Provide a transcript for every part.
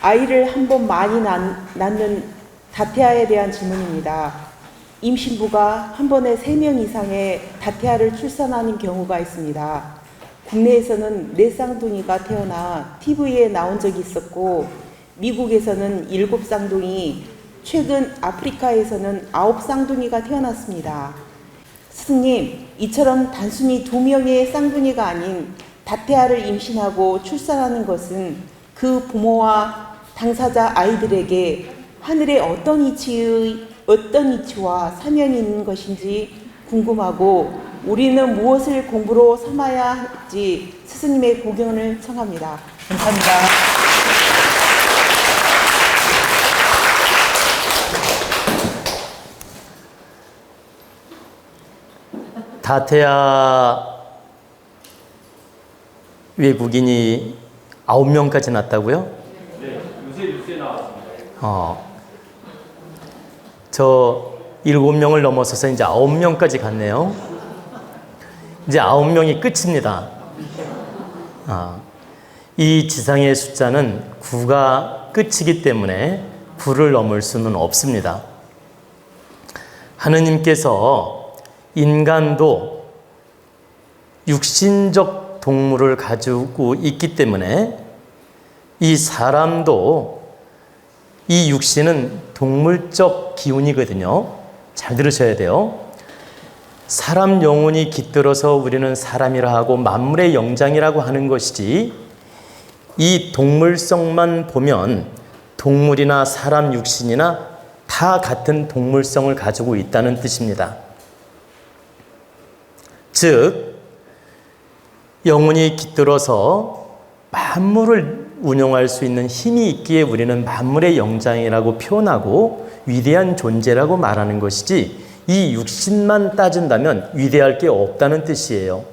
아이를 한 번 많이 낳는 다태아에 대한 질문입니다. 임신부가 한 번에 3명 이상의 다태아를 출산하는 경우가 있습니다. 국내에서는 4쌍둥이가 태어나 TV에 나온 적이 있었고, 미국에서는 7쌍둥이, 최근 아프리카에서는 9쌍둥이가 태어났습니다. 스승님, 이처럼 단순히 2명의 쌍둥이가 아닌 다태아를 임신하고 출산하는 것은 그 부모와 당사자 아이들에게 하늘의 어떤 이치와 사명이 있는 것인지 궁금하고, 우리는 무엇을 공부로 삼아야 할지 스승님의 고견을 청합니다. 감사합니다. 다태아 외국인이 9명까지 낳았다고요? 네, 요새 뉴스에 나왔습니다. 저 7명을 넘어서서 이제 9명까지 갔네요. 이제 9명이 끝입니다. 이 지상의 숫자는 9가 끝이기 때문에 9를 넘을 수는 없습니다. 하느님께서 인간도 육신적 동물을 가지고 있기 때문에 이 사람도 이 육신은 동물적 기운이거든요. 잘 들으셔야 돼요. 사람 영혼이 깃들어서 우리는 사람이라 하고 만물의 영장이라고 하는 것이지, 이 동물성만 보면 동물이나 사람 육신이나 다 같은 동물성을 가지고 있다는 뜻입니다. 즉, 영혼이 깃들어서 만물을 운영할 수 있는 힘이 있기에 우리는 만물의 영장이라고 표현하고 위대한 존재라고 말하는 것이지, 이 육신만 따진다면 위대할 게 없다는 뜻이에요.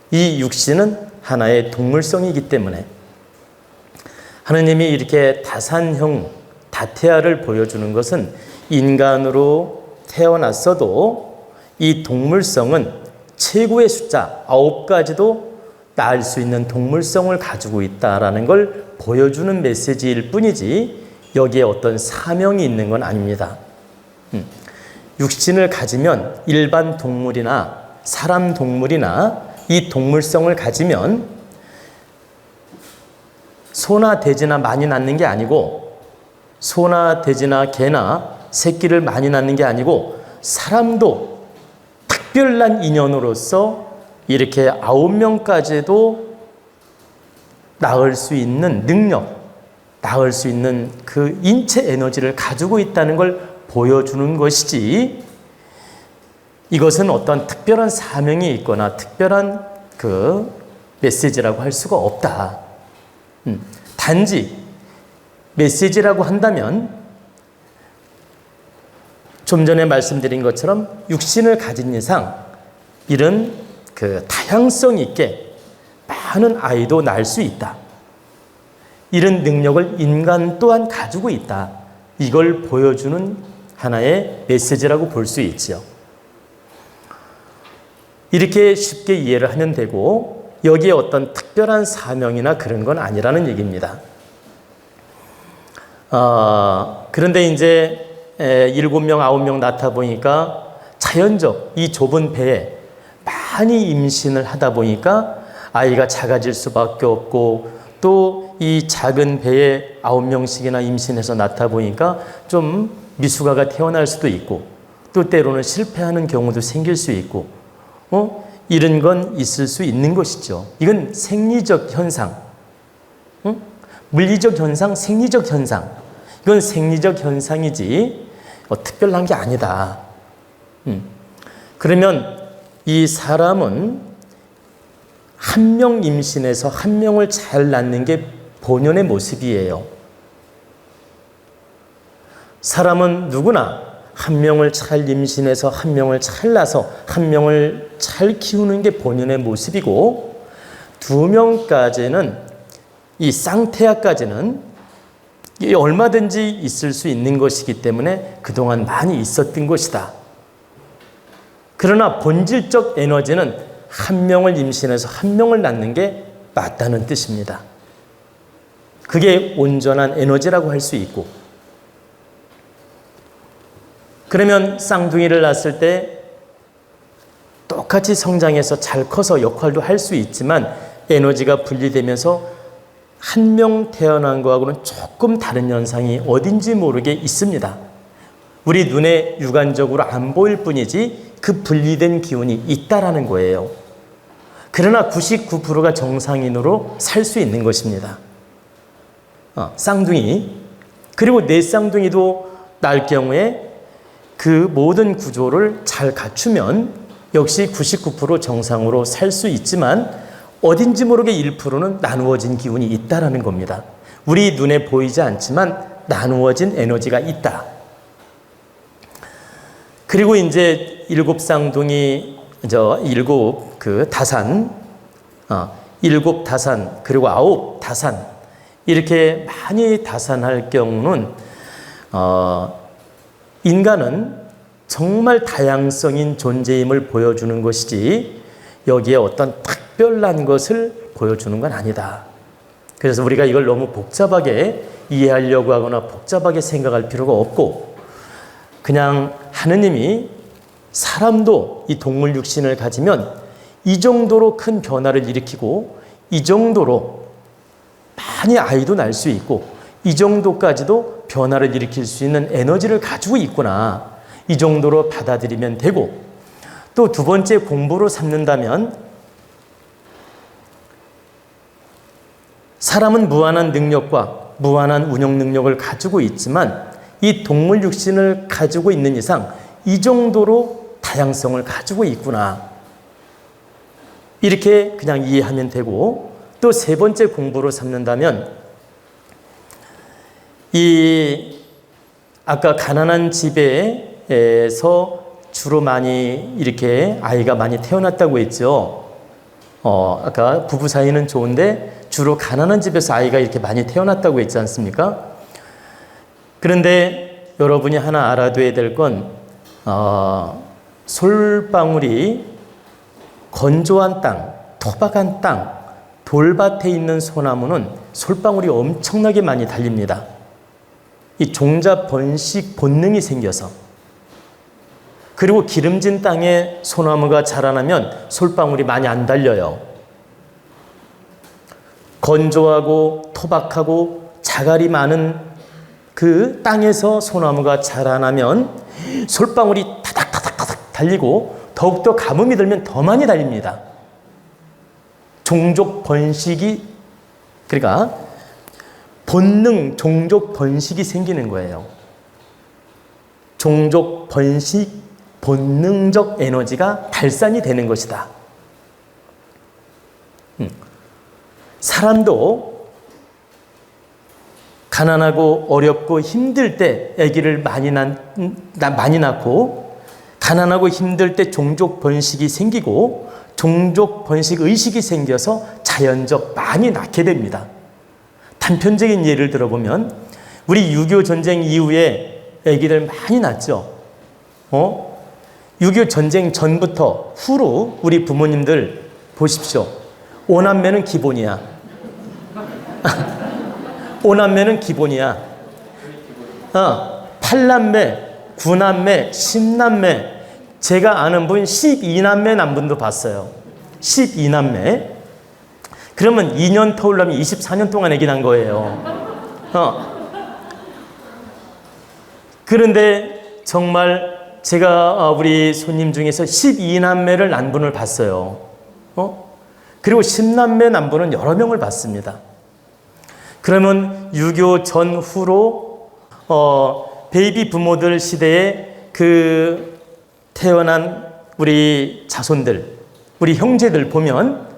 이 육신은 하나의 동물성이기 때문에 하느님이 이렇게 다산형 다태아를 보여주는 것은 인간으로 태어났어도 이 동물성은 최고의 숫자 9가지도 낳을 수 있는 동물성을 가지고 있다라는 걸 보여주는 메시지일 뿐이지 여기에 어떤 사명이 있는 건 아닙니다. 육신을 가지면 일반 동물이나 사람 동물이나 이 동물성을 가지면 소나 돼지나 많이 낳는 게 아니고, 소나 돼지나 개나 새끼를 많이 낳는 게 아니고, 사람도 특별한 인연으로서 이렇게 9명까지도 낳을 수 있는 능력, 낳을 수 있는 그 인체 에너지를 가지고 있다는 걸 보여주는 것이지, 이것은 어떤 특별한 사명이 있거나 특별한 그 메시지라고 할 수가 없다. 단지 메시지라고 한다면 좀 전에 말씀드린 것처럼 육신을 가진 이상 이런 그 다양성 있게 많은 아이도 낳을 수 있다. 이런 능력을 인간 또한 가지고 있다. 이걸 보여주는 하나의 메시지라고 볼 수 있죠. 이렇게 쉽게 이해를 하면 되고, 여기에 어떤 특별한 사명이나 그런 건 아니라는 얘기입니다. 그런데 이제 7명, 9명 낳다 보니까 자연적 이 좁은 배에 많이 임신을 하다 보니까 아이가 작아질 수밖에 없고, 또 이 작은 배에 9명씩이나 임신해서 낳다 보니까 좀 미숙아가 태어날 수도 있고, 또 때로는 실패하는 경우도 생길 수 있고, 이런 건 있을 수 있는 것이죠. 이건 생리적 현상, 물리적 현상, 생리적 현상. 이건 생리적 현상이지 특별한 게 아니다. 그러면 이 사람은 한 명 임신해서 한 명을 잘 낳는 게 본연의 모습이에요. 사람은 누구나 한 명을 잘 임신해서 한 명을 잘 낳아서 한 명을 잘 키우는 게 본연의 모습이고, 2명까지는, 이 쌍태아까지는 얼마든지 있을 수 있는 것이기 때문에 그동안 많이 있었던 것이다. 그러나 본질적 에너지는 한 명을 임신해서 한 명을 낳는 게 맞다는 뜻입니다. 그게 온전한 에너지라고 할 수 있고, 그러면 쌍둥이를 낳았을 때 똑같이 성장해서 잘 커서 역할도 할 수 있지만 에너지가 분리되면서 한 명 태어난 거하고는 조금 다른 현상이 어딘지 모르게 있습니다. 우리 눈에 육안적으로 안 보일 뿐이지 그 분리된 기운이 있다라는 거예요. 그러나 99%가 정상인으로 살 수 있는 것입니다. 쌍둥이, 그리고 내 쌍둥이도 낳을 경우에 그 모든 구조를 잘 갖추면 역시 99% 정상으로 살 수 있지만 어딘지 모르게 1%는 나누어진 기운이 있다라는 겁니다. 우리 눈에 보이지 않지만 나누어진 에너지가 있다. 그리고 이제 7쌍둥이, 다산, 7다산, 그리고 9다산, 이렇게 많이 다산할 경우는, 인간은 정말 다양성인 존재임을 보여주는 것이지 여기에 어떤 특별한 것을 보여주는 건 아니다. 그래서 우리가 이걸 너무 복잡하게 이해하려고 하거나 복잡하게 생각할 필요가 없고, 그냥 하느님이 사람도 이 동물 육신을 가지면 이 정도로 큰 변화를 일으키고 이 정도로 많이 아이도 낳을 수 있고 이 정도까지도 변화를 일으킬 수 있는 에너지를 가지고 있구나, 이 정도로 받아들이면 되고, 또 두 번째 공부로 삼는다면 사람은 무한한 능력과 무한한 운영 능력을 가지고 있지만 이 동물 육신을 가지고 있는 이상 이 정도로 다양성을 가지고 있구나, 이렇게 그냥 이해하면 되고, 또 세 번째 공부로 삼는다면 이 아까 가난한 집에서 주로 많이 이렇게 아이가 많이 태어났다고 했죠. 아까 부부 사이는 좋은데 주로 가난한 집에서 아이가 이렇게 많이 태어났다고 했지 않습니까? 그런데 여러분이 하나 알아둬야 될 건, 솔방울이 건조한 땅, 토박한 땅, 돌밭에 있는 소나무는 솔방울이 엄청나게 많이 달립니다. 이 종자 번식 본능이 생겨서. 그리고 기름진 땅에 소나무가 자라나면 솔방울이 많이 안 달려요. 건조하고 토박하고 자갈이 많은 그 땅에서 소나무가 자라나면 솔방울이 타닥타닥타닥 달리고 더욱더 가뭄이 들면 더 많이 달립니다. 종족 번식이, 그러니까 본능 종족 번식이 생기는 거예요. 종족 번식, 본능적 에너지가 발산이 되는 것이다. 사람도 가난하고 어렵고 힘들 때 아기를 많이 낳고, 가난하고 힘들 때 종족 번식이 생기고 종족 번식 의식이 생겨서 자연적 많이 낳게 됩니다. 단편적인 예를 들어보면 우리 6.25 전쟁 이후에 아기들 많이 낳죠. 6.25 전쟁 전부터 후로 우리 부모님들 보십시오. 5남매는 기본이야. 5남매는 기본이야. 8남매, 9남매, 10남매, 제가 아는 분 12남매 난 분도 봤어요. 12남매. 그러면 2년 터울라면 24년 동안 애기 난 거예요. 그런데 정말 제가 우리 손님 중에서 12남매를 난 분을 봤어요. 그리고 10남매 난 분은 여러 명을 봤습니다. 그러면 6.25 전후로 베이비 부모들 시대에 그 태어난 우리 자손들, 우리 형제들 보면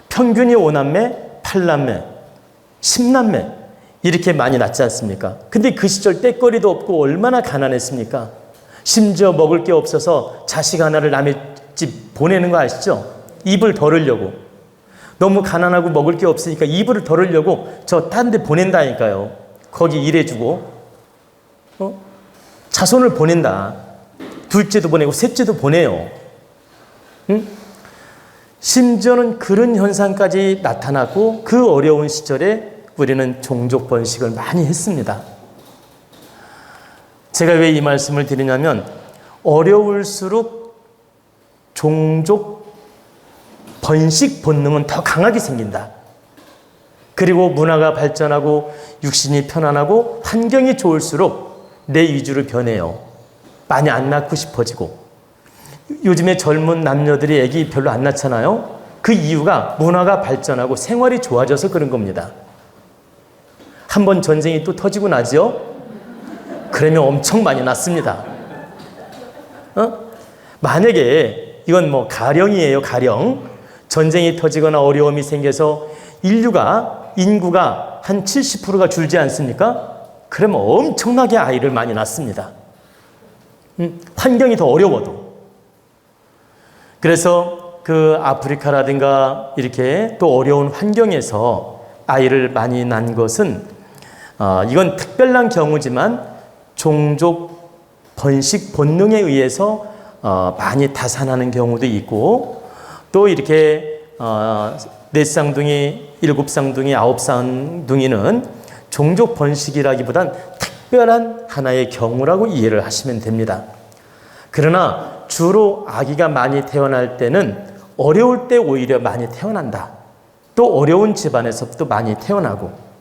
평균이 5남매, 8남매, 10남매 이렇게 많이 낳지 않습니까? 근데 그 시절 떼거리도 없고 얼마나 가난했습니까? 심지어 먹을 게 없어서 자식 하나를 남의 집 보내는 거 아시죠? 입을 덜으려고. 너무 가난하고 먹을 게 없으니까 입을 덜으려고 저 딴 데 보낸다니까요. 거기 일해주고. 자손을 보낸다. 둘째도 보내고 셋째도 보내요. 응? 심지어는 그런 현상까지 나타났고 그 어려운 시절에 우리는 종족 번식을 많이 했습니다. 제가 왜 이 말씀을 드리냐면 어려울수록 종족 번식 본능은 더 강하게 생긴다. 그리고 문화가 발전하고 육신이 편안하고 환경이 좋을수록 내 위주로 변해요. 많이 안 낳고 싶어지고. 요즘에 젊은 남녀들이 아기 별로 안 낳잖아요. 그 이유가 문화가 발전하고 생활이 좋아져서 그런 겁니다. 한번 전쟁이 또 터지고 나죠? 그러면 엄청 많이 낳습니다. 만약에 이건 뭐 가령이에요, 가령. 전쟁이 터지거나 어려움이 생겨서 인구가 한 70%가 줄지 않습니까? 그러면 엄청나게 아이를 많이 낳습니다. 환경이 더 어려워도. 그래서 그 아프리카라든가 이렇게 또 어려운 환경에서 아이를 많이 낳은 것은 이건 특별한 경우지만 종족 번식 본능에 의해서 많이 다산하는 경우도 있고 또 이렇게 4쌍둥이, 7쌍둥이, 9쌍둥이는 종족 번식이라기보단 특별한 하나의 경우라고 이해를 하시면 됩니다. 그러나 주로 아기가 많이 태어날 때는 어려울 때 오히려 많이 태어난다. 또 어려운 집안에서 또 많이 태어나고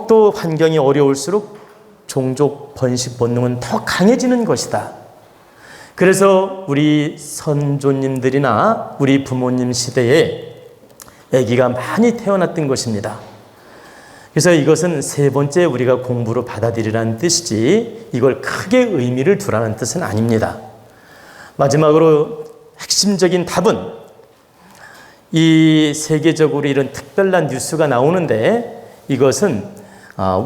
또 환경이 어려울수록 종족 번식 본능은 더 강해지는 것이다. 그래서 우리 선조님들이나 우리 부모님 시대에 아기가 많이 태어났던 것입니다. 그래서 이것은 세 번째 우리가 공부로 받아들이라는 뜻이지 이걸 크게 의미를 두라는 뜻은 아닙니다. 마지막으로 핵심적인 답은 이 세계적으로 이런 특별한 뉴스가 나오는데 이것은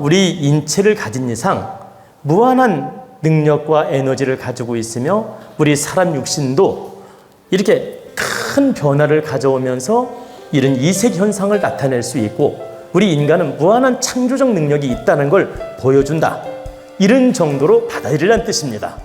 우리 인체를 가진 이상 무한한 능력과 에너지를 가지고 있으며 우리 사람 육신도 이렇게 큰 변화를 가져오면서 이런 이색 현상을 나타낼 수 있고 우리 인간은 무한한 창조적 능력이 있다는 걸 보여준다. 이런 정도로 받아들이라는 뜻입니다.